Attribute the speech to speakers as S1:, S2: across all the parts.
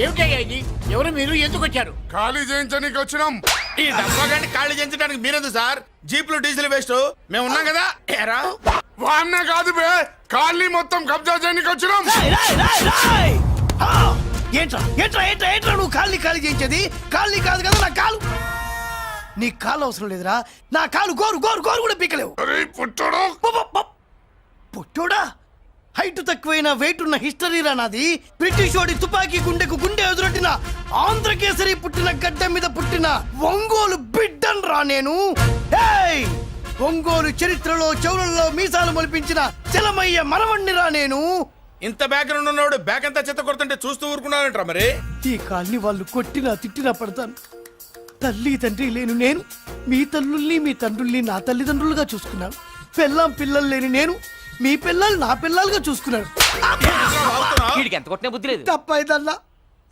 S1: ఏమిటయ్యా ఇది? ఎవరు మీరు? ఎందుకు వచ్చారు?
S2: ఖాళీ చేయించడానికి వచ్చినాం.
S3: ఈ డబ్బాగాన్ని ఖాళీ చేయించడానికి మీరెందు సార్? జీప్లు డీజిల్ వేస్ట్, మేము ఉన్నాం కదా. ఏరా
S2: వాన్న కాదు బే, ఖాళీ మొత్తం కబ్జా చేయడానికి వచ్చినాం.
S4: ఏంట్రా నువ్వు ఖాళీ చేయించేది? ఖాళీ కాదు కదా నా కాలు. నీ కాలు అవసరం లేదురా, నా కాలు గోరు కూడా పీకలేవు. పుట్టోడా, హైట్ తక్కువైన వెయిట్ ఉన్న హిస్టరీరా నాది. బ్రిటిష్ వాడి తుపాకీ గుండెకు గుండె ఎదురొట్టిన ఆంధ్రకేసరి పుట్టిన గడ్డ మీద పుట్టిన ఒంగోలు బిడ్డన్ రా నేను. ఒంగోలు చరిత్రలో చౌరల్లో మీసాలు మొలిపించిన చలమయ్య మనవణ్ణి రా నేను.
S3: ఇంత బ్యాక్గ్రౌండ్ ఉన్నవాడు బ్యాక్ అంతా చెత్త కొడుతుంటే చూస్తూ ఊరుకున్నాడంటారా మరి?
S4: ఈ కాల్ని వాళ్ళు కొట్టినా తిట్టినా పడతాను. తల్లి తండ్రి లేను నేను మీ తల్లుల్ని మీ తండ్రుల్ని నా తల్లిదండ్రులుగా చూసుకున్నాను. పెళ్ళాం పిల్లలు లేని నేను మీ పిల్లలు నా పిల్లలుగా చూసుకున్నాను.
S5: ఎంత కొట్టినా బుద్ధి లేదు.
S4: తప్పైదల్లా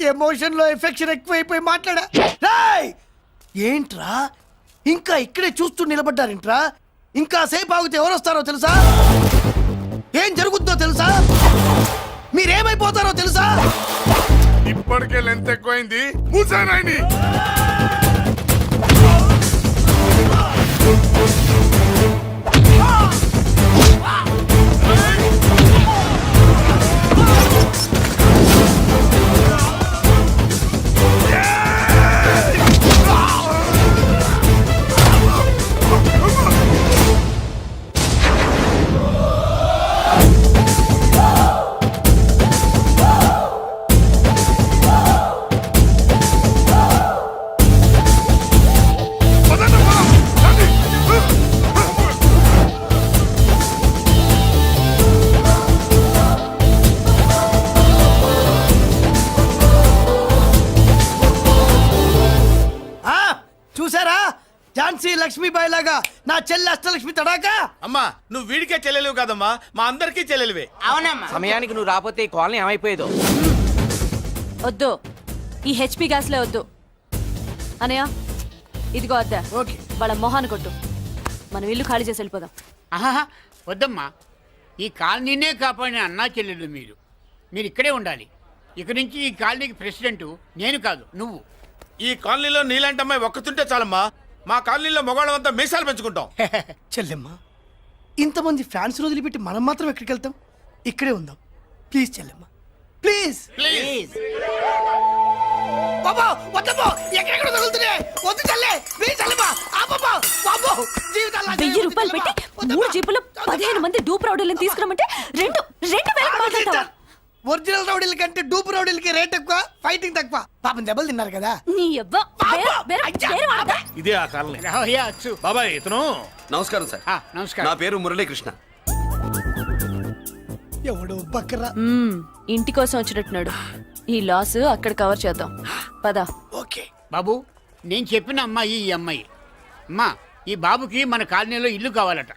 S4: ఎమోషన్ లో ఎఫెక్షన్ ఎక్కువైపోయి మాట్లాడా. ఏంట్రా ఇంకా ఇక్కడే చూస్తూ నిలబడ్డారేంట్రా? ఇంకా సేపు ఆగితే ఎవరు వస్తారో తెలుసా? ఏం జరుగుద్దో తెలుసా? మీరేమైపోతారో తెలుసా?
S2: ఇప్పటికే లెంత్ ఎక్కువైంది. మూసానాయని
S4: ఝాన్సీ లక్ష్మీబాయి లాగా నా చెల్లి అష్టలక్ష్మి తడాకా.
S3: అమ్మా నువ్వు వీడికే చెల్లెలివి కాదమ్మా, మా అందరికీ చెల్లెలివే.
S1: అవునమ్మా.
S5: సమయానికి నువ్వు రాకపోతే ఈ కాలనీ ఏమైపోయేదో.
S6: వద్దు, ఈ హెచ్పి గ్యాస్లే వద్దు. అనయ్య ఇదిగో అద్దా.
S4: ఓకే,
S6: వాళ్ళ మొహాన్ని కొట్టు. మనం ఇల్లు ఖాళీ చేసి వెళ్ళిపోదాం.
S1: ఆహా, వద్దమ్మా. ఈ కాలనీనే కాపాడిన అన్నా చెల్లెలు మీరు ఇక్కడే ఉండాలి. ఇక్కడి నుంచి ఈ కాలనీకి ప్రెసిడెంట్ నేను కాదు, నువ్వు.
S3: ఈ కాలనీలో నీలాంటి అమ్మాయి ఒక్కతుంటే చాలమ్మా. మా కాలనీలో మగవాళ్ళంతా మీసాలు పెంచుకుంటాం.
S4: చెల్లెమ్మ, ఇంతమంది ఫ్యాన్స్ వదిలిపెట్టి మనం మాత్రం ఎక్కడికి వెళ్తాం? ఇక్కడే ఉందాం ప్లీజ్ చెల్లెమ్మ, ప్లీజ్.
S1: ప్లీజ్.
S4: బాబా వద్దమ్మా, ఎక్కడెక్కడ తగులుతున్నాయి. వద్దు చెల్లె, ప్లీజ్ చెల్లెమ్మ. ఆపమ్మా బాబు, జీవితాల్లో
S6: 1000 రూపాయలు పెట్టి 3 జీపులు 15 మంది డూప్ రౌడీలను తీసుకురమంటే 2,000 మాట్లాడతావా?
S4: ఒరిజినల్ రౌడీల కంటే డూప్ రౌడీలకి రేట్ ఎక్కువ, ఫైటింగ్ తక్కువ. పాపం దెబ్బలు తిన్నారు కదా.
S6: నీ యవ్వ
S7: ఇదే ఆ కాలనీ.
S1: రావయ్యా, అచ్చు.
S7: బాబాయ్ ఇతను.
S8: నమస్కారం సార్.
S1: నమస్కారం.
S8: నా పేరు మురళీకృష్ణ.
S4: ఎవడో బక్కరా.
S6: ఇంటి కోసం వచ్చినట్టున్నాడు. ఈ లాస్ అక్కడ కవర్ చేద్దాం పద.
S4: ఓకే
S1: బాబు, నేను చెప్పిన అమ్మాయి ఈ అమ్మాయి. అమ్మా, ఈ బాబుకి మన కాలనీలో ఇల్లు కావాలట.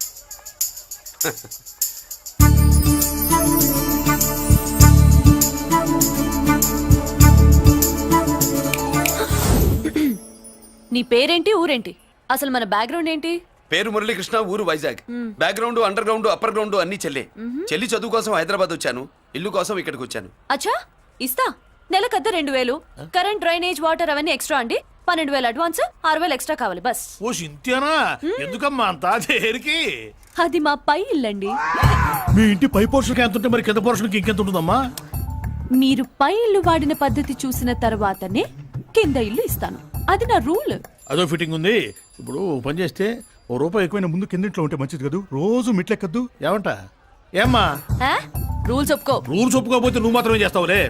S6: నీ పేరేంటి, ఊరేంటి, అసలు మన బ్యాక్గ్రౌండ్ ఏంటి?
S8: పేరు మురళీకృష్ణ, ఊరు Vizag. Background under ground upper ground అన్ని చెల్లి. చెల్లి చదువు కోసం హైదరాబాద్ వచ్చాను, ఇల్లు కోసం ఇక్కడికి వచ్చాను.
S6: అచ్చా, ఇస్తా. నెలకద్ద 2000, కరెంట్, డ్రైనేజ్, వాటర్ అవన్నీ ఎక్స్ట్రా అండి. 12,000 అడ్వాన్స్, 6,000 ఎక్స్ట్రా కావాలి బస్.
S7: ఓ సింత్యానా, ఎందుకమ్మా అంత చేరికి?
S6: అది మా పై ఇల్లండి.
S7: మీ ఇంటి పై పోర్షన్కి ఎంత ఉంటే మరి కింద పోర్షన్కి ఇంకెంత ఉంటుందమ్మా?
S6: మీరు పై ఇల్లు వాడిన పద్ధతి చూసిన తర్వాతనే కింద ఇల్లు ఇస్తాను. అది నా రూల్.
S7: అదో ఫిట్టింగ్ ఉంది. ఇప్పుడు పని చేస్తే ₹1 ఎక్కువైనా ముందు కిందింట్లో ఉంటే మంచిది కదా, రోజు మెట్లెక్కద్దు. ఏమంట? ఏమ్మా
S6: రూల్స్ ఒప్పుకో.
S7: రూల్స్ ఒప్పుకోకపోతే నువ్వు మాత్రమే చేస్తావులే.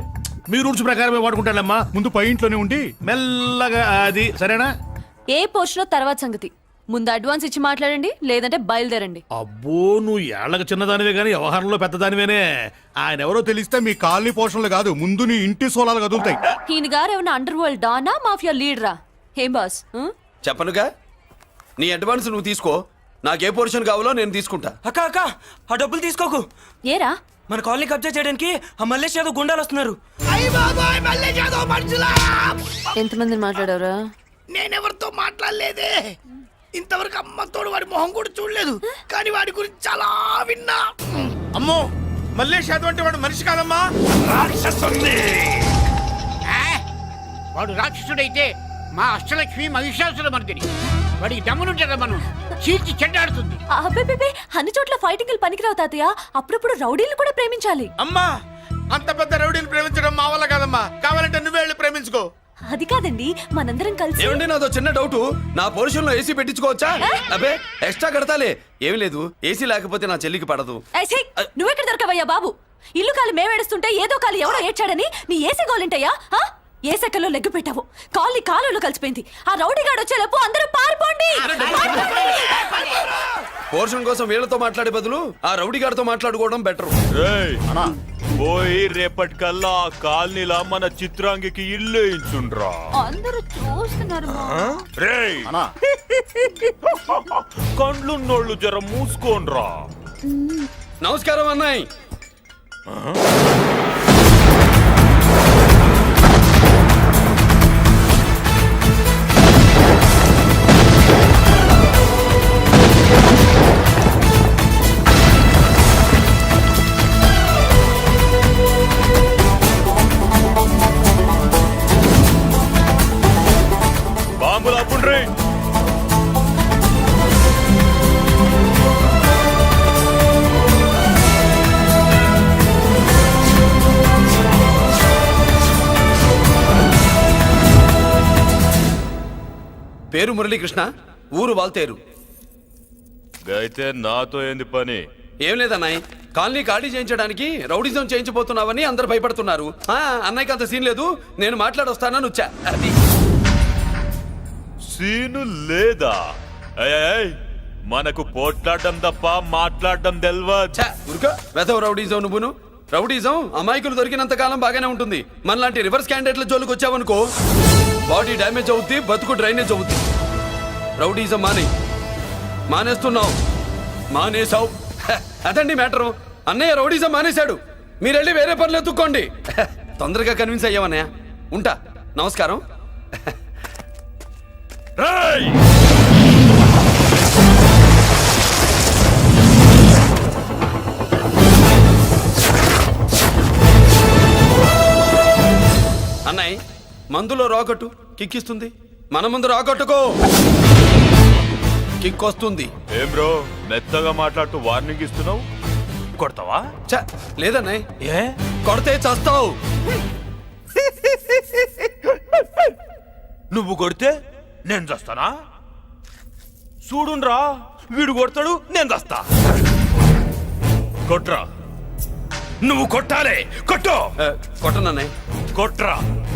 S7: మీ రూల్స్ ప్రకారమే వాడుకుంటానమ్మా. ముందు పై ఇంట్లోనే ఉండి మెల్లగా అది, సరేనా?
S6: ఏ పోర్షన్ తర్వాత సంగతి. ముందు అడ్వాన్స్ ఇచ్చి మాట్లాడండి, లేదంటే బయలుదేరండి.
S7: అబ్బో, నువ్వు ఏళ్ళకి చిన్నదానివే గానీ వ్యవహారంలో పెద్దదానివేనే. ఆయన ఎవరో తెలిస్తే మీ కాలనీ పోషణలు కాదు, ముందు నీ ఇంటి సోలాలు కదులుతాయి.
S6: ఈయన గారు ఏమన్నా అండర్ వరల్డ్ డానా, మాఫియా లీడరా? ఏం బాస్?
S8: చెప్పనుగా, నీ అడ్వాన్స్ నువ్వు తీసుకో, నాకు ఏ పోర్షన్ కావాలో నేను తీసుకుంటా.
S5: అక్క అక్క, ఆ డబ్బులు తీసుకోకు.
S6: ఏరా,
S5: మన కాలనీ కబ్జా చేయడానికి ఆ మల్లేష్ యాదవ్ గుండాలు వస్తున్నారు.
S6: ఎంతమందిని మాట్లాడారా?
S4: నేనెవరితో మాట్లాడలేదే. ఇంతవరకు అమ్మతోడు వాడి మొహం కూడా చూడలేదు, కానీ వాడి గురించి చాలా విన్నా.
S3: అమ్మో, మల్లేష్ యాదవ్ అంటే వాడు మనిషి కాదమ్మా,
S1: రాక్షసుని. వాడు రాక్షసుడైతే మా అష్టలక్ష్మి మహిషాసుల మర్దిని. వాడికి దమ్మునుంటారా మనం చీల్చి చెడ్డాడుతుంది.
S6: అబ్బే అన్ని చోట్ల ఫైటింగ్ పనికిరావు తాతయ్య. అప్పుడప్పుడు రౌడీలు కూడా ప్రేమించాలి.
S3: అమ్మా అంత పెద్ద రౌడీని ప్రేమించడం మా వల్ల కాదమ్మా. కావాలంటే నువ్వే వెళ్ళి ప్రేమించుకో.
S6: అది కాదండి, మనందరం కలిసి.
S8: ఏమండి నాదో చిన్న డౌట్, నా పోర్షన్ లో ఏసీ పెట్టించుకోవచ్చా? అబ్బే ఎక్స్ట్రా కడతాలే. ఏమి లేదు, ఏసీ లేకపోతే నా చెల్లికి పడదు.
S6: ఏయ్, నువ్వెక్కడ దొరకవయ్యా బాబు? ఇల్లు కాలు మేమేడుస్తుంటే ఏదో కాలు ఎవడో ఏడ్చాడని నీ ఏసీ గోలింటయ్యా? ఏ సెకల్లో లెగ్గు పెట్టావు, కాలి కాలులో కలిసిపోయింది. ఆ రౌడీగాడు వచ్చేలోపు అందరూ పారిపోండి.
S8: పోర్షన్ కోసం వీళ్ళతో మాట్లాడే బదులు ఆ రౌడీ గారితో మాట్లాడుకోవడం బెటర్.
S9: పోయి రేపటికల్లా ఆ కాలనీలా మన చిత్రాంగికి ఇల్లు ఇచ్చుండ్రా.
S6: అందరూ చూస్తున్నారు.
S9: రేయ్ కండ్లున్నోళ్ళు జర మూసుకోండ్రా.
S8: నమస్కారం అన్నాయ్.
S9: బాంబులు అప్పుండ్రీ.
S8: పేరు మురళీకృష్ణ, ఊరు వాల్తేరు.
S9: అయితే నాతో ఏంది పని?
S8: ఏం లేదన్నాయ్, కాలనీ ఖాళీ చేయించడానికి రౌడిజం చేయించబోతున్నావని అందరు భయపడుతున్నారు. అన్నయ్యకి అంత సీన్ లేదు, నేను మాట్లాడొస్తానని వచ్చా. అది
S9: సీను లేదా? ఏయ్, మనకు పోట్లాడడం తప్ప మాట్లాడడం తెల్వా.
S8: ఉరుక వెధవ రౌడీజం. నువ్వును రౌడీజం అమాయకులు దొరికినంత కాలం బాగానే ఉంటుంది. మనలాంటి రివర్స్ క్యాండిడేట్ల జోలికి వచ్చావనుకో బాడీ డ్యామేజ్ అవుద్ది, బతుకు డ్రైనేజ్ అవుద్ది. రౌడీజం మానేస్తున్నావు, మానేసావు. అదండి మ్యాటరు. అన్నయ్య రౌడీజం మానేశాడు, మీరెళ్ళి వేరే పనులు ఎత్తుక్కోండి. తొందరగా కన్విన్స్ అయ్యావన్నయ్య. ఉంటా, నమస్కారం.
S9: రేయ్
S8: అన్నయ్య మందులో రాకట్టు కిక్కిస్తుంది, మన ముందు రాకట్టుకో కిక్ వస్తుంది.
S9: ఏం బ్రో మెత్తగా మాట్లాడుతూ వార్నింగ్ ఇస్తున్నావు? కొడతావా?
S8: లేదన్నయ్య,
S9: ఏ
S8: కొడితే చస్తావు.
S9: నువ్వు కొడితే నేను చస్తానా? చూడుండ్రా, వీడు కొడతాడు, నేను చస్తా. కొట్రా, నువ్వు కొట్టాలి. కొట్టు.
S8: కొట్టనన్నయ్య,
S9: కొట్రా,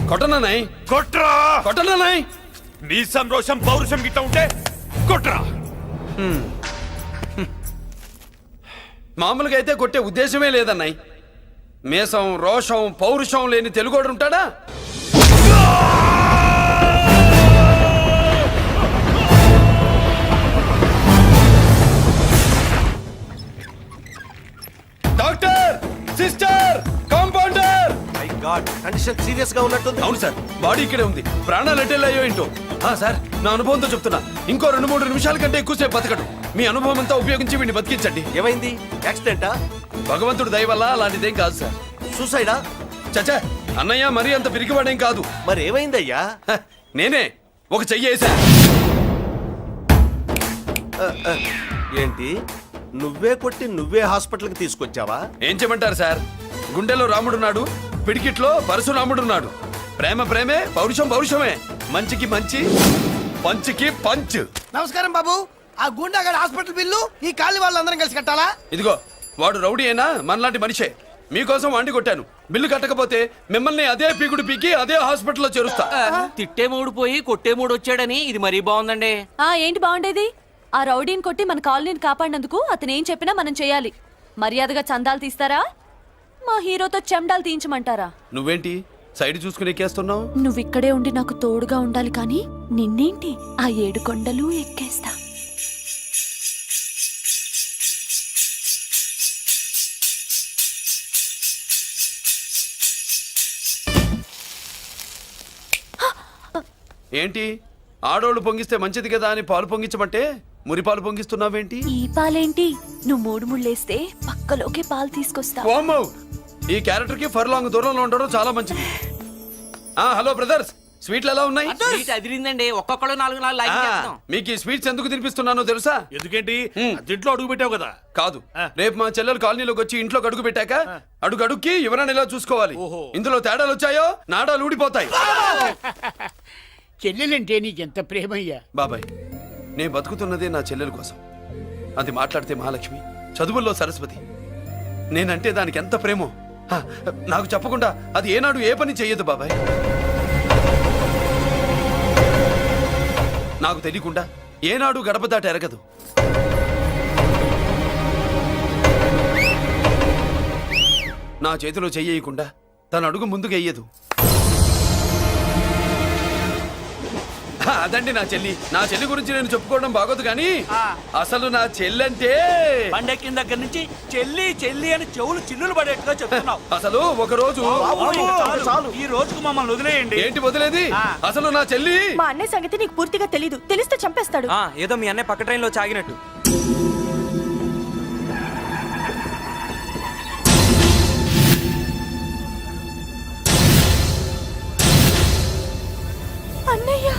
S8: కొట్టనన్నయ్య,
S9: కొట్రా,
S8: కొట్టనన్నయ్య.
S9: నీ సంతోషం పౌరుషం గిట్ట ఉంటే కొట్రా.
S8: మామూలుగా అయితే కొట్టే ఉద్దేశమే లేదన్నయ్య. మేషం రోషం పౌరుషం లేని తెలుగోడు ఉంటాడా? Doctor, sister, compounder.
S3: Condition serious గా ఉన్నట్టుంది.
S8: అవును సార్, బాడీ ఇక్కడే ఉంది, ప్రాణాలు ఎట్టెళ్ళాయో ఏంటో. సార్ నా అనుభవంతో చెప్తున్నా, ఇంకో 2-3 నిమిషాల కంటే ఎక్కువసేపు బతకడు. మీ అనుభవం అంతా ఉపయోగించి వీడిని బతికించండి.
S3: ఏమైంది? యాక్సిడెంటా?
S8: భగవంతుడు దయ వల్ల అలాంటిదేం కాదు సార్.
S3: సూసైడా?
S8: చచ్చా, అన్నయ్య మరీ అంత పిరికివాడేం కాదు.
S3: మరి ఏమైందయ్యా?
S8: నేనే ఒక చెయ్యి వేసా.
S3: ఏంటి, నువ్వే కొట్టి నువ్వే హాస్పిటల్కి తీసుకొచ్చావా?
S8: ఏం చేయమంటారు సార్, గుండెలో రాముడున్నాడు, పిడికిట్లో పరశురాముడున్నాడు. ప్రేమ ప్రేమే, పౌరుషం పౌరుషమే. మంచికి మంచి, పంచికి పంచ్.
S4: నమస్కారం బాబు. ఆ గుండాగడ్ హాస్పిటల్ బిల్లు ఈ కాలి వాళ్ళందరం కలిసి కట్టాలా?
S8: ఇదిగో, వాడు రౌడీ అయినా మనలాంటి మనిషే. మీకోసం వండి కొట్టాను. బిల్లు కట్టకపోతే మిమ్మల్ని అదే పీకుడు పీకి అదే హాస్పిటల్లో చేరుస్తా.
S5: తిట్టే మూడు పోయి కొట్టే మూడు వచ్చాడని ఇది మరీ బాగుందండి.
S6: ఏంటి బాగుండేది? ఆ రౌడీని కొట్టి మన కాలనీని కాపాడినందుకు అతను ఏం చెప్పినా మనం చేయాలి. మర్యాదగా చందాలు తీస్తారా, మా హీరోతో చెండాలు తీయించమంటారా?
S8: నువ్వేంటి సైడ్ చూసుకుని ఎక్కేస్తున్నావు?
S6: నువ్విక్కడే ఉండి నాకు తోడుగా ఉండాలి, కానీ నిన్నేంటి ఆ 7 కొండలు ఎక్కేస్తా.
S8: ఏంటి, ఆడోళ్ళు పొంగిస్తే మంచిది కదా అని పాలు పొంగించమంటే మురి పాలు పొంగిస్తున్నావేంటి?
S6: ఈ పాలేంటి? నువ్వు 3 ముళ్ళేస్తే పక్కలోకే పాలు తీసుకొస్తా.
S8: ఓమ్మో, ఈ క్యారెక్టర్ కి ఫర్ లాంగ్ దూరంలో ఉండడం చాలా మంచిది. హలో బ్రదర్స్, స్వీట్లు ఎలా ఉన్నాయి
S5: సీట్ అదిరిందండి ఒక్కొక్కడు 4 లైక్
S8: ఆ,
S5: చేస్తాం.
S8: మీకు ఈ స్వీట్స్ ఎందుకు తినిపిస్తున్నానో తెలుసా
S7: ఎందుకేంటి
S8: హ్మ్.
S7: దీంట్లో అడుగు పెట్టావు కదా
S8: కాదు రేపు మా చెల్లెలు కాలనీలోకి వచ్చి ఇంట్లో అడుగు పెట్టాక అడుగు అడుక్కి ఎవరైనా ఇలా చూసుకోవాలి
S7: ఓహో.
S8: ఇందులో తేడాలు వచ్చాయో నాడాలు ఊడిపోతాయి
S1: చెల్లెలంటే నీకెంత ప్రేమయ్యా.
S8: బాబాయ్ నేను బతుకుతున్నదే నా చెల్లెల కోసం. అది మాట్లాడితే మహాలక్ష్మి, చదువుల్లో సరస్వతి. నేనంటే దానికి ఎంత ప్రేమో హ, నాకు చెప్పకుండా అది ఏనాడు ఏ పని చెయ్యదు బాబాయ్. నాకు తెలియకుండా ఏనాడు గడప దాటి ఎరగదు. నా చేతిలో చెయ్యకుండా తన అడుగు ముందుకు వెయ్యదు. అదండి నా చెల్లి. నా చెల్లి గురించి నేను చెప్పుకోవడం బాగోదు కానీ అసలు నా చెల్లంటే
S5: పండెక్కిన దగ్గర నుంచి చెల్లి చెల్లి అని చెవులు చిల్లులు పడేట్టుగా చెప్తున్నావు.
S8: అసలు ఒక రోజు
S5: ఈ రోజుకు మమ్మల్ని వదిలేయండి.
S8: ఏంటి వదిలేది? అసలు నా చెల్లి
S6: మా అన్నయ్య సంగతి నీకు పూర్తిగా తెలీదు. తెలిస్తే చంపేస్తాడు.
S5: ఏదో మీ అన్నయ్య పక్క ట్రైన్ లో చాగినట్టు.
S6: అన్నయ్య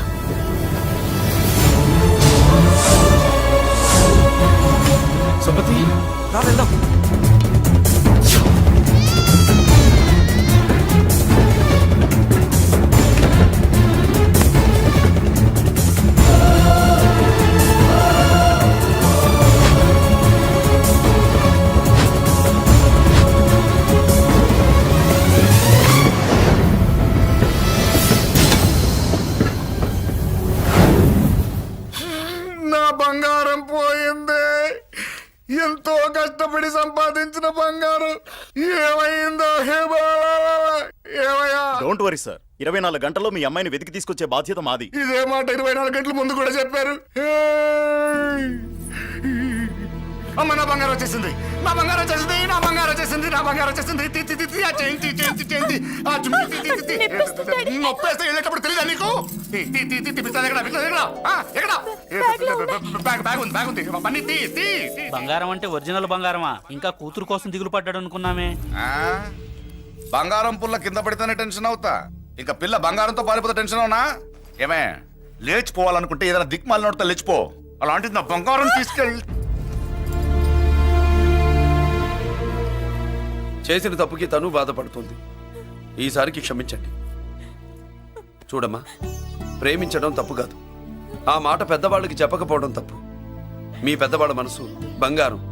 S8: సుమతి
S5: రా వెళ్దాం.
S2: నా బంగారం పోయింది. ఎంతో కష్టపడి సంపాదించిన బంగారం ఏమైందో హే బాబా, ఏమయ్యా?
S10: డోంట్ వరీ సార్, 24 గంటల్లో మీ అమ్మాయిని వెతికి తీసుకొచ్చే బాధ్యత మాది.
S2: ఇదే మాట 24 గంటల ముందు కూడా చెప్పారు. అమ్మ నా బంగారం వచ్చేసింది, నా బంగారం వచ్చేసింది, నా బంగారం వచ్చేసింది, నా బంగారం వచ్చేసింది. తి, తి, తి, తి, ఆ చేయింది, చేయింది, చేయింది. ఆ జుమ్మి, తి, తి, తి, తి. నొప్పేస్తే వెళ్ళేటప్పుడు తెలియదా నీకు? తి, తి, తి, తి, తి, పిస్తాది ఎక్కడ? పిస్తాది ఎక్కడ? ఆ, ఎక్కడ? బ్యాగ్ ఉంది, బ్యాగ్ ఉంది. పని తీ, తీ, తీ.
S5: బంగారం అంటే ఒరిజినల్ బంగారమా? ఇంకా కూతురు కోసం దిగులు పడ్డాడు అనుకున్నామే.
S3: ఆ? బంగారం పుల్ల కింద పడితేనే టెన్షన్ అవుతా, ఇంకా పిల్ల బంగారంతో పారిపోతే టెన్షన్ అవునా? ఏమే లేచిపోవాలనుకుంటే ఏదైనా దిక్మాల నోడితే లేచిపో. అలాంటిది నా బంగారం తీసుకెళ్ళి
S8: చేసిన తప్పుకి తను బాధపడుతుంది. ఈసారికి క్షమించండి. చూడమ్మా, ప్రేమించడం తప్పు కాదు. ఆ మాట పెద్దవాళ్ళకి చెప్పకపోవడం తప్పు. మీ పెద్దవాళ్ళ మనసు బంగారం,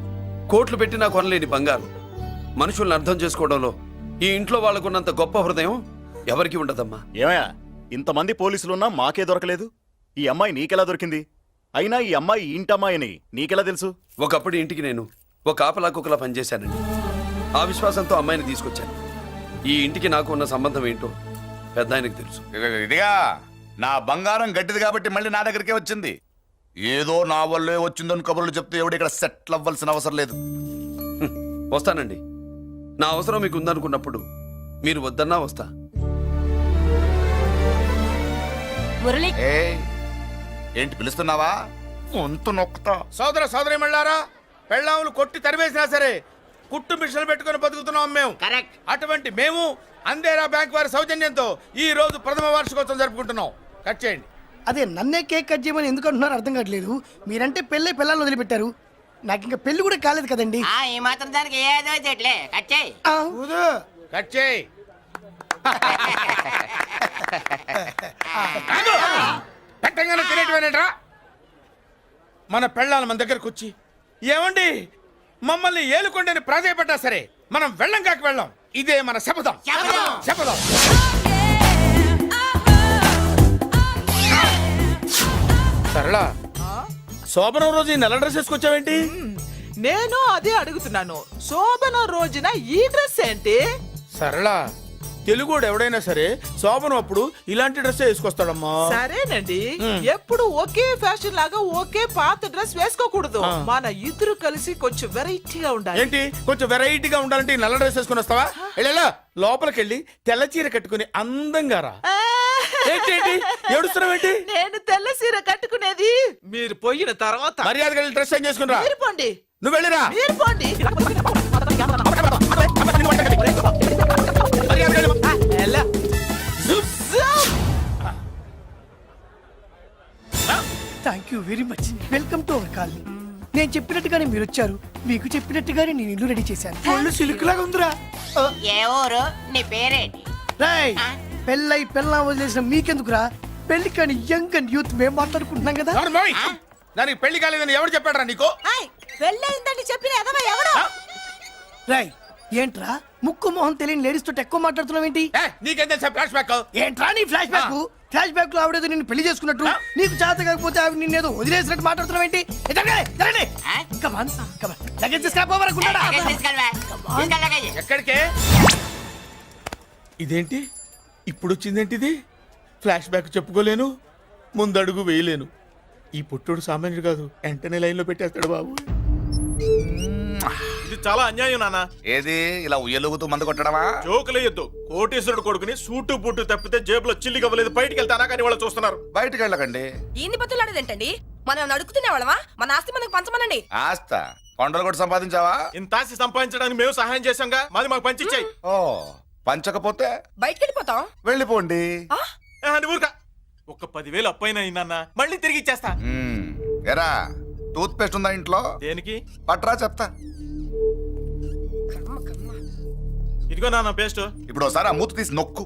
S8: కోట్లు పెట్టినా కొనలేని బంగారం. మనుషుల్ని అర్థం చేసుకోవడంలో ఈ ఇంట్లో వాళ్ళకున్నంత గొప్ప హృదయం ఎవరికి ఉండదమ్మా.
S10: ఏమయ్యా, ఇంతమంది పోలీసులున్నా మాకే దొరకలేదు. ఈ అమ్మాయి నీకెలా దొరికింది? అయినా ఈ అమ్మాయి ఈ ఇంటమ్మాయి అని నీకెలా తెలుసు?
S8: ఒకప్పుడు ఇంటికి నేను ఒక ఆపలాకుకలా పనిచేశానండి. ఆ విశ్వాసంతో అమ్మాయిని తీసుకొచ్చాను. ఈ ఇంటికి నాకు ఉన్న సంబంధం ఏంటో పెద్ద ఆయనకు తెలుసు.
S3: ఇదిగా నా బంగారం గట్టిది కాబట్టి మళ్ళీ నా దగ్గరికే వచ్చింది. ఏదో నా వల్లే వచ్చిందని కబుర్లు చెప్తే ఎవడు ఇక్కడ సెటిల్ అవ్వాల్సిన అవసరం లేదు.
S8: వస్తానండి. నా అవసరం మీకు ఉందనుకున్నప్పుడు మీరు వద్దన్నా వస్తా.
S6: మురళి
S3: ఏంటి పిలుస్తున్నావా? వంతు నొక్కుతా.
S2: సోదర సోదరి మళ్ళారా, పెళ్ళాములు కొట్టి తరివేసినా సరే కుట్టు మిషన్లు పెట్టుకుని బతుకుతున్నాం మేము.
S1: కరెక్ట్.
S2: అటువంటి మేము అందేరా బ్యాంక్ వారి సౌజన్యంతో ఈ రోజు ప్రథమ వార్షికోత్సవం జరుపుకుంటున్నాం. కట్ చేయండి.
S4: అదే నన్నే కేక్ కట్ చేయమని ఎందుకు అంటున్నారో అర్థం కావట్లేదు. మీరంటే పెళ్ళే పిల్లల్ని వదిలిపెట్టారు. నాకు ఇంకా పెళ్లి కూడా కాలేదు కదండి.
S1: ఈ మాత్రం దానికి ఏదో చెట్లే కచ్చాయి.
S4: ఆ,
S2: కట్ చేయి. పెట్టంగానే తినేటివేనేట్రా? మన పెళ్ళాలు మన దగ్గరకు వచ్చి ఏమండి మమ్మల్ని ఏలుకొండని ప్రాధాయపడ్డా సరే మనం వెళ్ళం కాక వెళ్ళం. ఇదే మన శపథం. శపథం. సరళ, శోభనం రోజు ఈ నల్ల డ్రెస్ వేసుకొచ్చావేంటి?
S11: నేను అదే అడుగుతున్నాను. శోభన రోజున ఈ డ్రెస్ ఏంటి?
S2: సరళ, తెలుగుడు ఎవడైనా సరే శోభనం అప్పుడు ఇలాంటి డ్రెస్ వేసుకొస్తాడమ్మా.
S11: సరేనండి, ఎప్పుడు ఒకే ఫ్యాషన్ లాగా ఒకే పాత డ్రెస్ వేసుకోకూడదు. మన ఇద్దరు కలిసి కొంచెం వెరైటీగా ఉండాలి.
S2: ఏంటి కొంచెం వెరైటీగా ఉండాలంటే ఈ నల్ల డ్రెస్ వేసుకొని వస్తావా? వెళ్ళా లోపలికి వెళ్ళి తెల్ల చీర కట్టుకుని అందంగా రా. ఏంటి ఏడుస్తున్నావేంటి?
S11: నేను తెల్ల సీర కట్టుకునేది మీరు పోయిన తర్వాత.
S2: మర్యాదగా వెళ్ళి డ్రెస్ చేంజ్ చేసుకుని రా.
S11: మీరు పోండి.
S2: నువ్వు వెళ్ళిరా.
S11: మీరు పోండి.
S2: మర్యాదగా వెళ్ళి.
S11: ఎలా? జుప్ జుప్.
S4: Thank you very much. Welcome to our colony. నేను చెప్పినట్టుగానే మీరు వచ్చారు, మీకు చెప్పినట్టుగానే నేను ఇల్లు రెడీ చేశాను. ఒళ్ళు సిల్క్ లాగా ఉందిరా.
S1: ఏ ఊరు నీ పేరేంటి?
S4: రాయ్ పెళ్ళై పెళ్ళా వదిలేసిన మీకెందుకురా? పెళ్లి కాని యంగ్ అండ్ యూత్ మేము మాట్లాడుకుంటున్నాం కదా.
S7: దానికి పెళ్లి కాలేదని ఎవరు చెప్పాడరా నీకు?
S11: పెళ్ళయిందని చెప్పిన ఎదవ ఎవడు?
S4: రాయ్ ఏంట్రా ముక్కు మొహం తెలియని లేడీస్ తోటి ఎక్కువ మాట్లాడుతున్నావు ఏంటి?
S7: నీకేం తెలుసా ఫ్లాష్ బ్యాక్?
S4: ఏంట్రా నీ ఫ్లాష్ బ్యాక్? ఫ్లాష్ బ్యాక్ లో ఆవిడేదో నిన్ను పెళ్లి చేసుకున్నట్టు, నీకు చేత కాకపోతే ఆవిడ నిన్నేదో వదిలేసినట్టు మాట్లాడుతున్నావు ఏంటి? కమాన్ కమాన్ లగేజ్ తీసుకురాపోవరకుంటాడా?
S7: ఎక్కడికే? ఇదేంటి ఇప్పుడు వచ్చిందేంటి ఇది? ఫ్లాష్ బ్యాక్ చెప్పుకోలేను, ముందడుగు వేయలేను. ఈ పుట్టుడు సామాన్యుడు కాదు, వెంటనే లైన్ లో పెట్టేస్తాడు బాబు. ఇది చాలా అన్యాయం నాన్న.
S3: ఏది ఇలా ఉయ్యలుగుతూ మందు కొట్టడమా?
S7: జోకులేయొద్దు. కోటేశ్వరుడు కొడుకుని సూటు బూటు తప్పితే జేబులో చిల్లి కవ్వలేదు, బయటికి వెళ్తానా కానీ వాళ్ళు చూస్తున్నారు.
S3: బయటికి వెళ్ళకండి.
S6: ఏంది బతులాడేదేంటండి? మనం నడుకుతున్న వాళ్ళమా? మన ఆస్తి మనకు పంచమనండి.
S3: ఆస్త కొండలు కూడా సంపాదించావా?
S7: ఇంత ఆస్తి సంపాదించడానికి మేము సహాయం చేశాంగా, మాది మాకు పంచిచ్చాయి.
S3: ఓ పంచకపోతే
S6: బయటికి వెళ్ళిపోతాం.
S3: వెళ్ళిపోండి.
S7: ఊరుక. ఒక 10,000 అప్పైనా నాన్న, మళ్ళీ తిరిగి ఇచ్చేస్తా.
S3: ఎరా టూత్ పేస్ట్ ఉందా ఇంట్లో?
S7: దేనికి?
S3: పట్రా చెప్తా.
S7: ఇదిగో నాన్న పేస్ట్.
S3: ఇప్పుడు ఒకసారి ఆ మూత తీసి నొక్కు.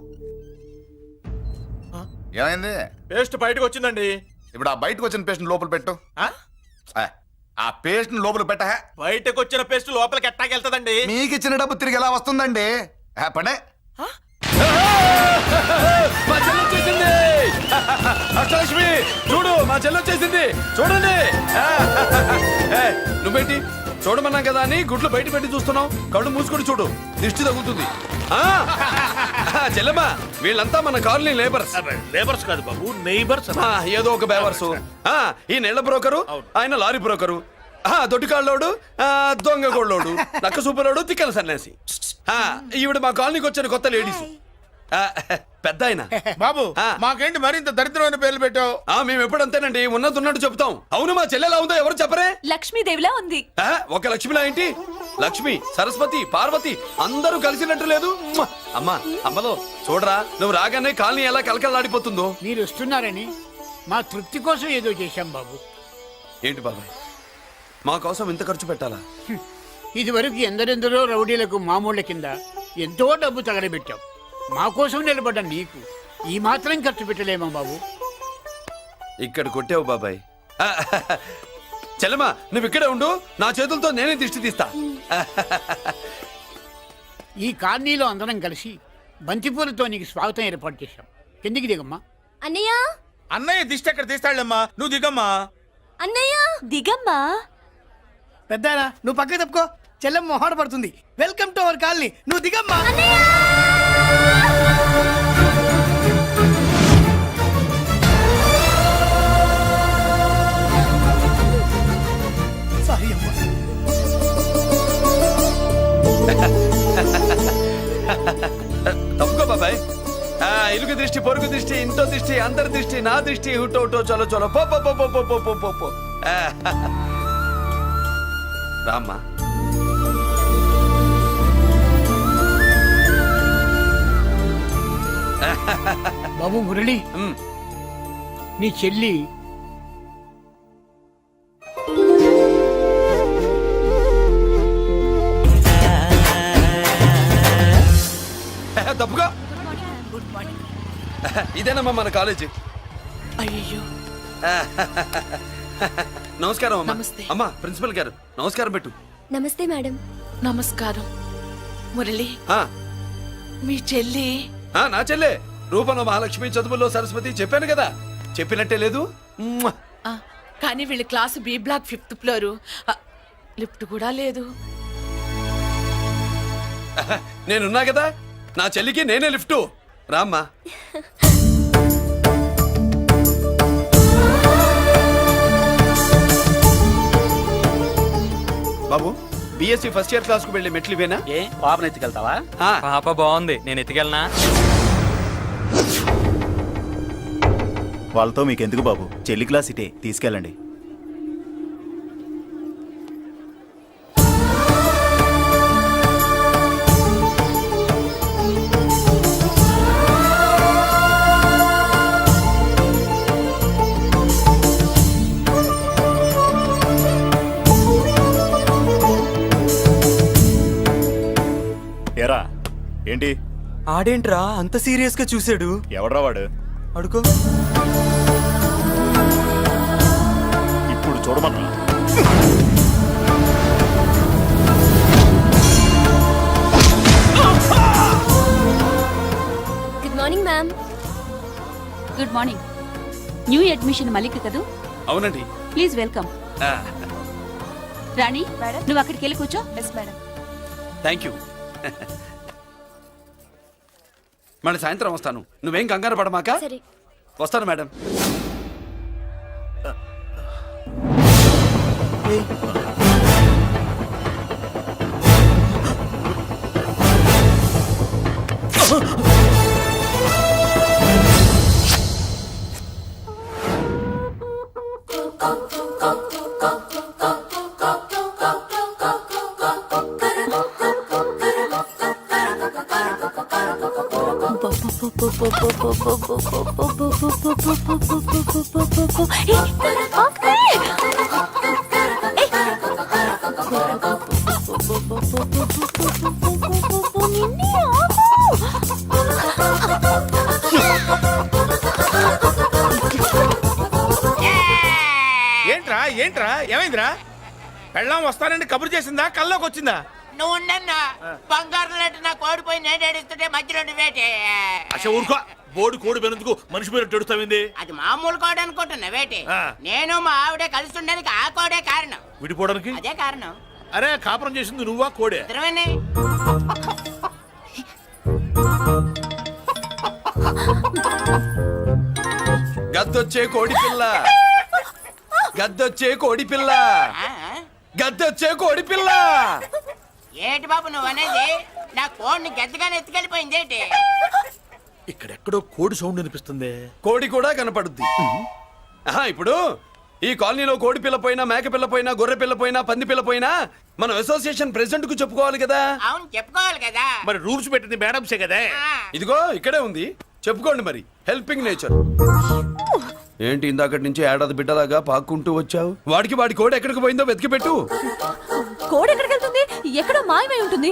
S3: ఏమైంది?
S7: పేస్ట్ బయటకు వచ్చిందండి.
S3: ఇప్పుడు ఆ బయటకు వచ్చిన పేస్ట్ లోపల పెట్టు.
S7: ఆ?
S3: ఆ పేస్ట్ లోపల పెట్ట.
S7: బయటకు వచ్చిన పేస్ట్ లోపలికి ఎట్టాకెళ్తదండి?
S3: మీకు ఇచ్చిన డబ్బు తిరిగి ఎలా వస్తుందండి? పడే
S8: మా చెల్లి వచ్చేసింది. అష్టలక్ష్మి చూడు, మా చెల్లి వచ్చేసింది చూడండి. నువ్వేంటి చూడమన్నాం కదా అని గుడ్లు బయట పెట్టి చూస్తున్నావు? కళ్ళు మూసుకొని చూడు, దిష్టి తగ్గుతుంది. చెల్లెమ్మా వీళ్ళంతా మన కాలనీ లేబర్స్.
S7: లేబర్స్ కాదు బాబు, నైబర్స్.
S8: ఏదో ఒక బేవర్సు. ఈ నెల బ్రోకరు, ఆయన లారీ బ్రోకరు, దొడ్డికాళ్ళోడు, దొంగ గోళ్ళోడు, నక్క సూపరోడు, తిక్కల సన్యాసి. ఈవిడ మా కాలనీకి వచ్చిన కొత్త లేడీస్. పెద్ద ఆయన.
S7: బాబు మాకేంటి మరింత దరిద్రమైన పేర్లు పెట్టావు?
S8: మేము ఎప్పుడంతేనండి, ఉన్నట్టు చెప్తాం. అవును మా చెల్లెలా ఉందో ఎవరు చెప్పరే?
S6: లక్ష్మీదేవిలా ఉంది.
S8: ఒక లక్ష్మిలా ఏంటి? లక్ష్మి, సరస్వతి, పార్వతి అందరూ కలిసినట్టు లేదు. అమ్మా అమ్మలో చూడరా, నువ్వు రాగానే కాలనీ ఎలా కలకలాడిపోతుందో.
S1: మీరు వస్తున్నారని మా తృప్తి కోసం ఏదో చేశాం బాబు.
S8: ఏంటి బాబాయ్, మా కోసం ఇంత ఖర్చు పెట్టాలా?
S1: ఇదివరకు ఎందరెందరో రౌడీలకు మామూళ్ళ కింద ఎంతో డబ్బు తగలబెట్టాం. మా కోసం నిలబడ్డ నీకు ఈ మాత్రం ఖర్చు పెట్టలేమా బాబు?
S8: ఇక్కడ కొట్టావు బాబాయ్. చెల్లెమ్మా నువ్వు ఇక్కడే ఉండు, నా చేతులతో నేనే దిష్టి తీస్తా.
S1: ఈ కాలనీలో అందరం కలిసి బంతిపూలతో నీకు స్వాగతం ఏర్పాటు చేశాం. కిందికి దిగమ్మా.
S6: అన్నయ్య
S7: అన్నయ్య దిష్టి ఎక్కడ తీస్తాడమ్మా, నువ్వు దిగమ్మా.
S6: అన్నయ్య దిగమ్మా.
S4: పెద్దాయనా నువ్వు పక్కకి తప్పుకో, చెల్లెమ్మ మొహాట పడుతుంది. వెల్కమ్ టు అవర్ కాలనీ, నువ్వు దిగమ్మా. సారీ అమ్మా.
S8: తప్పుకో బాబాయ్. ఇరుగు దృష్టి, పొరుగు దృష్టి, ఇంట్లో దృష్టి, అందరి దృష్టి, నా దృష్టి, హుటో హుటో చలో చలో పో పో పో పో పో పో పో పో. రామ్మా.
S1: బాబు మురళి, నీ చెల్లి
S8: తప్పుగా. ఇదేనమ్మా మన కాలేజీ.
S11: అయ్యో
S8: నమస్కారం అమ్మా.
S11: నమస్తే.
S8: అమ్మా ప్రిన్సిపల్ గారు నమస్కారం పెట్టు.
S6: నమస్తే మేడం.
S11: నమస్కారం. మురళి
S8: ఆ,
S11: మీ చెల్లి
S8: నా చెల్లె రూపంలో మహాలక్ష్మి, చదువుల్లో సరస్వతి. చెప్పాను కదా, చెప్పినట్టే లేదు. మ్మ్.
S11: కానీ వీళ్ళ class B block 5th floor. Lift కూడా లేదు.
S8: నేనున్నా కదా, నా చెల్లికి నేనే లిఫ్ట్. రామ్మా. బాబు బిఎస్సి ఫస్ట్ ఇయర్ క్లాస్ కు వెళ్ళి మెట్లు ఇవేనా?
S5: ఏ పాపను ఎత్తుకెళ్తావా? పాప బాగుంది, నేను ఎత్తుకెళ్ళనా?
S10: వాళ్ళతో మీకెందుకు బాబు, చెల్లి క్లాస్ ఇటే, తీసుకెళ్ళండి.
S5: ఆడేంట్రా అంత సీరియస్ గా చూసాడు?
S10: ఎవడ్రా వాడు?
S5: అడుకో.
S10: ఇప్పుడు చూడమన్నా.
S6: Good morning ma'am. Good morning. New admission Malik కదూ?
S8: అవునండి.
S6: Please welcome.
S8: ఆ,
S6: రాణి, నువ్వు అక్కడికి వెళ్ళి కూర్చో. Yes madam.
S8: Thank you. మళ్ళీ సాయంత్రం వస్తాను, నువ్వేం కంగారు పడమాక.
S6: సరే.
S8: వస్తాను మేడం.
S7: ఏంట్రా ఏంట్రా ఏమైందిరా? పెళ్ళాం వస్తానండి కబురు చేసిందా, కల్లోకి వచ్చిందా?
S1: నువ్వు ఉండన్నా బంగారం లాంటి నాకు ఓడిపోయి నేను ఏడుస్తుంటే మధ్యలో వేటే.
S9: అసలు ఊరుకో, బోర్డు కోడి పెనందుకు మనిషి మీద తెడుస్తావింది.
S1: అది మామూలు కోడి అనుకుంటున్నా వేటే.
S9: ఆ.
S1: నేను మా ఆవిడే కలిసి ఉండడానికి ఆ కోడే కారణం.
S9: విడిపోవడానికి
S1: అదే కారణం.
S9: అరే కాపురం చేసింది నువ్వా కోడే?
S1: ఇద్దరమేనే.
S8: గద్దొచ్చే కోడి పిల్ల, గద్దొచ్చే కోడి పిల్ల,
S1: ఆ?
S8: గద్దొచ్చే కోడి పిల్ల.
S1: ఏటి బాబు నువ్వు అనేది? నా కోడిని గద్దగానే ఎత్తుకెళ్ళిపోయింది ఏంటి?
S9: ఇక్కడెక్కడో కోడి సౌండ్ అనిపిస్తుంది.
S8: కోడి కూడా కనపడుద్ది. ఆహా, ఇప్పుడు ఈ కాలనీలో కోడి పిల్ల పోయినా, మేక పిల్ల పోయినా, గొర్రె పిల్ల పోయినా, పంది పిల్ల పోయినా మనం అసోసియేషన్ ప్రెసిడెంట్ కు చెప్పుకోవాలి కదా.
S1: అవును చెప్పుకోవాలి కదా.
S9: మరి రూల్స్ పెట్టింది మేడంసే కదా.
S1: ఆ.
S8: ఇదిగో ఇక్కడే ఉంది, చెప్పుకోండి మరి. Helping nature. ఏంటి ఇందాకటి నుంచి ఏడాది బిడ్డలాగా పాక్కుంటూ వచ్చావు? వాడికి వాడి కోడి ఎక్కడికి పోయిందో వెతికి పెట్టు.
S6: కోడి ఎక్కడికి వెళ్తుంది? ఎక్కడో మాయమై ఉంటుంది.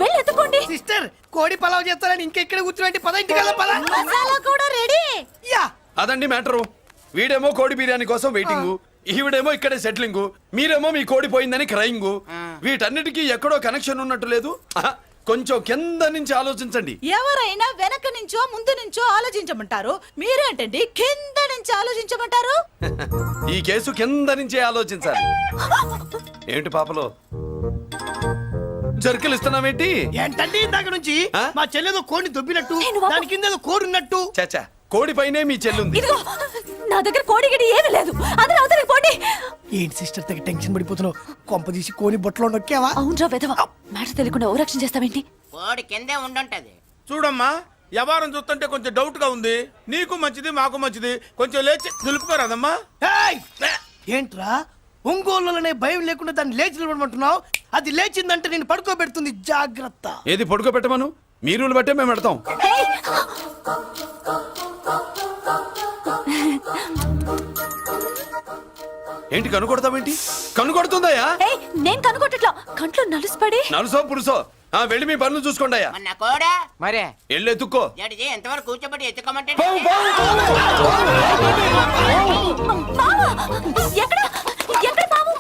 S6: వెళ్ళి ఎత్తుకోండి.
S4: సిస్టర్, కోడి పలావ్ చేస్తారని ఇంకెక్కడ కూర్చోండి. పద ఇంటికి వెళ్దాం, పద.
S6: మసాలా కూడా రెడీ.
S4: యా.
S8: అదండి మ్యాటరు. వీడేమో కోడి బిర్యానీ కోసం వెయిటింగ్, ఈవిడేమో ఇక్కడే సెటిలింగ్, మీరేమో మీ కోడి పోయిందని క్రయింగ్. వీటన్నిటికీ ఎక్కడో కనెక్షన్ ఉన్నట్టు లేదు. ఆహా, కొంచెం కింద నుంచి ఆలోచించండి.
S11: ఎవరైనా వెనక నుంచో ముందు నుంచో ఆలోచించమంటారు, మీరేంటండి కింద నుంచి ఆలోచించమంటారు?
S8: ఈ కేసు కింద నుంచే ఆలోచించాలి. ఏంటి పాపలో జర్కలు ఇస్తున్నావేంటి?
S4: ఏంటండి ఇందాక నుంచి
S8: ఆ?
S4: మా చెల్లెదో కోడిని దొబ్బినట్టు,
S6: నేను బాబు.
S4: దాని కింద ఏదో కోడి ఉన్నట్టు.
S8: చచ్చా, కోడి పైనే మీ చెల్లుంది.
S6: ఇదిగో నా దగ్గర కోడి గిడి ఏమీ లేదు. అందరూ అవతలికి పోండి.
S4: ఏంటి సిస్టర్ తెగ టెన్షన్ పడిపోతున్నావు? కొంప తీసి కోని బొట్టలో నొక్కావా?
S6: అవునరా వెధవ, మాట తెలియకుండా ఓ రక్షణ చేస్తావేంటి?
S1: కోడి కిందే ఉండుంటది.
S7: చూడమ్మా, వ్యవహారం చూస్తుంటే కొంచెం డౌట్ గా ఉంది. నీకు మంచిది, మాకు మంచిది. కొంచెం లేచి నిలుపుకోరాదమ్మా.
S4: ఏయ్! ఏంట్రా ఒంగోలులోనే భయం లేకుండా దాన్ని లేచి నిలబడమంటున్నావు? అది లేచిందంటే నేను పడుకోబెడుతుంది, జాగ్రత్త.
S8: ఏది పడుకోబెట్టమను, మీరు బట్టే మేము పెడతాం.
S6: హేయ్!
S8: ఏంటి కనుకొడతావేంటి? కనుకొడుతుందయ్యా?
S6: హేయ్, నేను కనుగొట్టట్లా, కంట్లో నలుసుపడి.
S8: నలుసో పురుసో వెళ్ళి మీ పనులు చూసుకోండి అయ్యా.
S1: మన కోడా
S5: మరే
S8: వెళ్ళి ఎత్తుక్కో.
S1: జడిజీ ఎంతవరకు కూర్చోబెట్టి ఎత్తుకోమంటే
S8: పావు, పావు,
S6: పావా! ఎక్కడ ఎక్కడ పాము?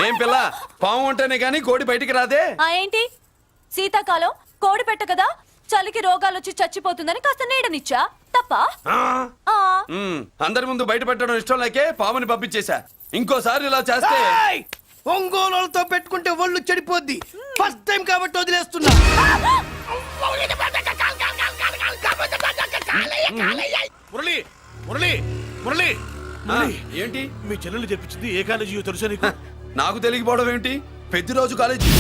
S8: ఏం పిల్ల, పాము అంటేనే గాని కోడి బయటికి రాదే.
S6: ఏంటి శీతాకాలం కోడి పెట్ట కదా, చలికి రోగాలు వచ్చి చచ్చిపోతుందని కాస్త నీడనిచ్చా, తప్ప?
S8: అందరి ముందు బయట పెట్టడం ఇష్టం లేకే పాముని పంపించేశా. ఇంకోసారి ఇలా చేస్తే
S4: ఏయ్! ఒంగోలులతో పెట్టుకుంటే ఒళ్ళు చెడిపోద్ది. ఫస్ట్ టైం కాబట్టి వదిలేస్తున్నా.
S9: మురళి మురళి మురళి
S8: ఏంటి
S9: మీ చెల్లెలు చెప్పించింది ఏ కాలేజీ తెలుసా నీకు?
S8: నాకు తెలియకపోవడం ఏంటి? పెద్దిరాజు కాలేజీ.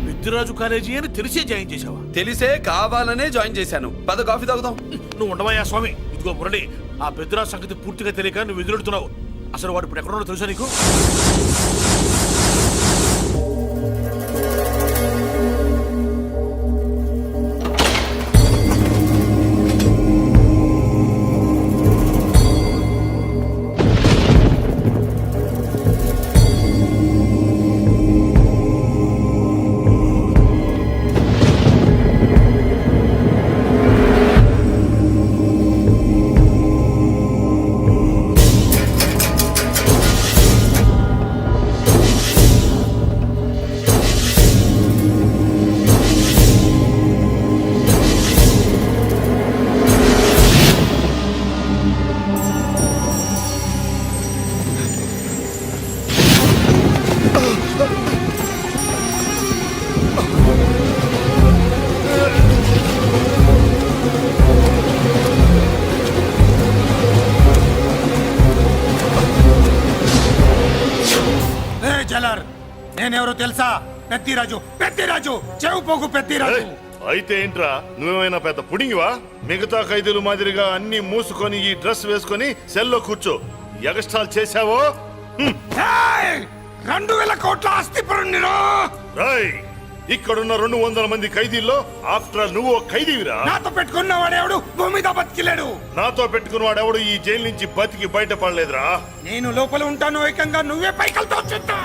S9: పెద్దిరాజు కాలేజీ అని తెలిసే జాయిన్ చేసావా?
S8: తెలిసే కావాలనే జాయిన్ చేశాను. పద కాఫీ తాగుదాం.
S9: నువ్వు ఉండవయ్యా స్వామి. ఇదిగో మురళి, ఆ పెద్దిరాజు సంగతి పూర్తిగా తెలియక నువ్వు ఎదురెడుతున్నావు. అసలు వాడు ఇప్పుడు ఎక్కడున్నాడో తెలుసా నీకు?
S7: నేనెవరో తెలుసా? పెద్దిరాజు, పెద్దిరాజు, చెవుపోగు పెద్దిరాజు.
S9: అయితే ఏంట్రా, నువ్వేమైనా పెద్ద పుడింగివా? మిగతా ఖైదీలు మాదిరిగా అన్ని మూసుకొని ఈ డ్రెస్ వేసుకొని సెల్లో కూర్చో. ఎగస్ట్రాల్ చేశావో
S7: 2000 కోట్ల ఆస్తిపరుణ్ణిరో.
S9: రాయ్, ఇక్కడున్న 200 మంది ఖైదీల్లో ఆఫ్టర్ ఆల్ నువ్వు ఖైదీవిరా.
S7: నాతో పెట్టుకున్న వాడేవాడు భూమి మీద బతికిలేడు.
S9: నాతో పెట్టుకున్న వాడెవడు ఈ జైలు నుంచి బతికి బయటపడలేదురా.
S7: నేను లోపల ఉంటాను, ఏకంగా నువ్వే పైకలతో చూస్తా.